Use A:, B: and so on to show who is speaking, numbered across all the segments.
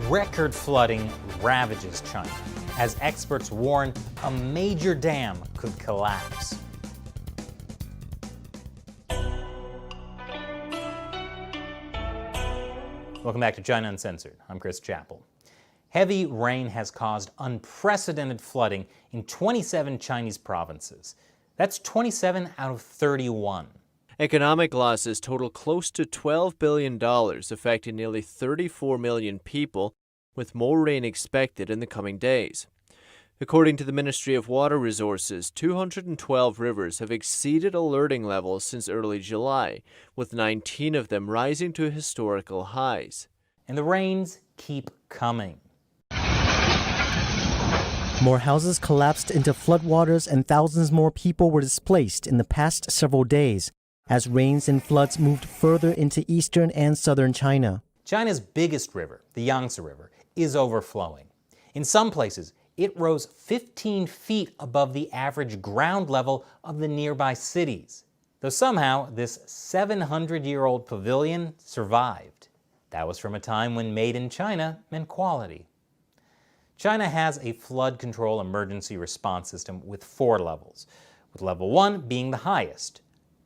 A: Record flooding ravages China, as experts warn a major dam could collapse. Welcome back to China Uncensored. I'm Chris Chappell. Heavy rain has caused unprecedented flooding in 27 Chinese provinces. That's 27 out of 31.
B: Economic losses total close to $12 billion, affecting nearly 34 million people, with more rain expected in the coming days. According to the Ministry of Water Resources, 212 rivers have exceeded alerting levels since early July, with 19 of them rising to historical highs.
A: And the rains keep coming.
C: More houses collapsed into floodwaters and thousands more people were displaced in the past several days as rains and floods moved further into eastern and southern China.
A: China's biggest river, the Yangtze River, is overflowing. In some places, it rose 15 feet above the average ground level of the nearby cities. Though somehow, this 700-year-old pavilion survived. That was from a time when made in China meant quality. China has a flood control emergency response system with 4 levels, with level 1 being the highest.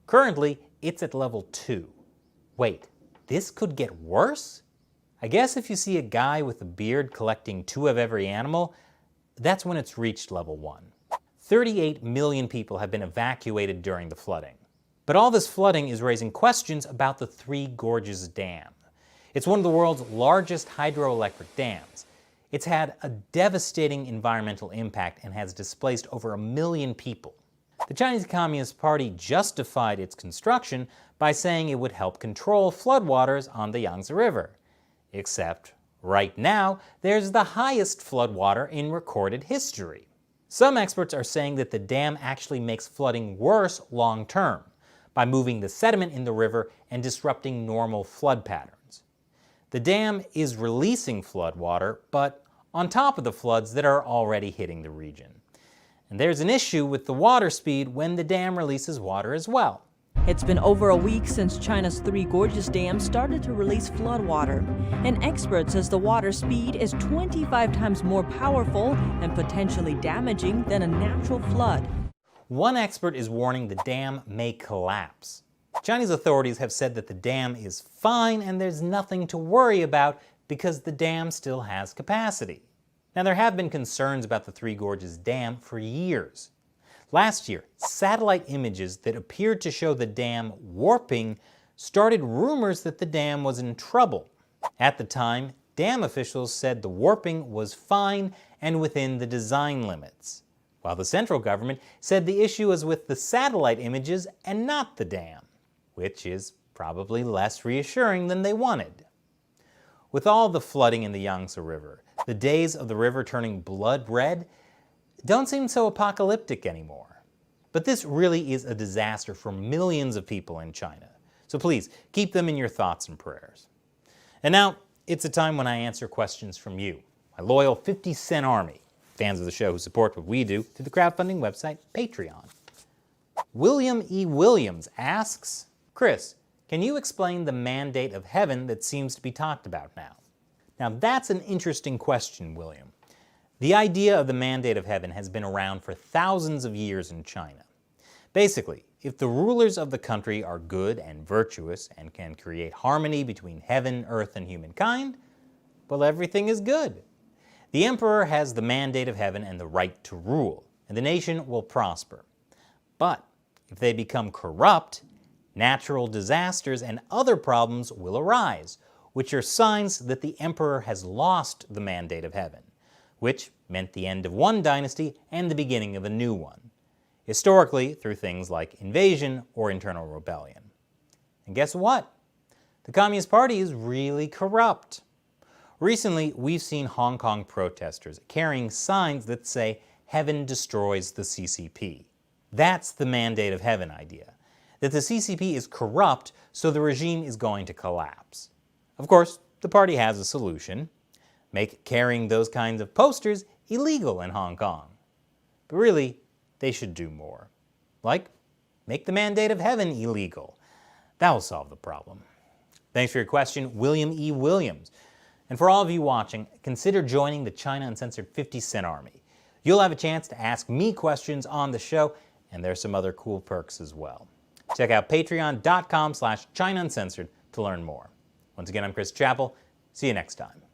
A: Currently, it's at level 2. Wait, this could get worse? I guess if you see a guy with a beard collecting 2 of every animal, that's when it's reached level 1. 38 million people have been evacuated during the flooding. But all this flooding is raising questions about the Three Gorges Dam. It's one of the world's largest hydroelectric dams. It's had a devastating environmental impact and has displaced over 1 million people. The Chinese Communist Party justified its construction by saying it would help control floodwaters on the Yangtze River. Except, right now, there's the highest floodwater in recorded history. Some experts are saying that the dam actually makes flooding worse long-term by moving the sediment in the river and disrupting normal flood patterns. The dam is releasing floodwater, but on top of the floods that are already hitting the region. And there's an issue with the water speed when the dam releases water as well.
D: It's been over a week since China's Three Gorges Dam started to release floodwater. An expert says the water speed is 25 times more powerful and potentially damaging than a natural flood.
A: One expert is warning the dam may collapse. Chinese authorities have said that the dam is fine and there's nothing to worry about because the dam still has capacity. Now, there have been concerns about the Three Gorges Dam for years. Last year, satellite images that appeared to show the dam warping started rumors that the dam was in trouble. At the time, dam officials said the warping was fine and within the design limits, while the central government said the issue was with the satellite images and not the dam, which is probably less reassuring than they wanted. With all the flooding in the Yangtze River, the days of the river turning blood red don't seem so apocalyptic anymore. But this really is a disaster for millions of people in China. So please, keep them in your thoughts and prayers. And now, it's a time when I answer questions from you, my loyal 50-cent army, fans of the show who support what we do through the crowdfunding website Patreon. William E. Williams asks, Chris, can you explain the mandate of heaven that seems to be talked about now? Now that's an interesting question, William. The idea of the mandate of heaven has been around for thousands of years in China. Basically, if the rulers of the country are good and virtuous and can create harmony between heaven, earth, and humankind, well, everything is good. The emperor has the mandate of heaven and the right to rule, and the nation will prosper. But if they become corrupt, natural disasters and other problems will arise, which are signs that the emperor has lost the mandate of heaven, which meant the end of one dynasty and the beginning of a new one, historically through things like invasion or internal rebellion. And guess what? The Communist Party is really corrupt. Recently, we've seen Hong Kong protesters carrying signs that say, "Heaven destroys the CCP." That's the mandate of heaven idea, that the CCP is corrupt, so the regime is going to collapse. Of course, the party has a solution. Make carrying those kinds of posters illegal in Hong Kong. But really, they should do more. Like, make the mandate of heaven illegal. That will solve the problem. Thanks for your question, William E. Williams. And for all of you watching, consider joining the China Uncensored 50 Cent Army. You'll have a chance to ask me questions on the show, and there's some other cool perks as well. Check out patreon.com/China Uncensored to learn more. Once again, I'm Chris Chappell. See you next time.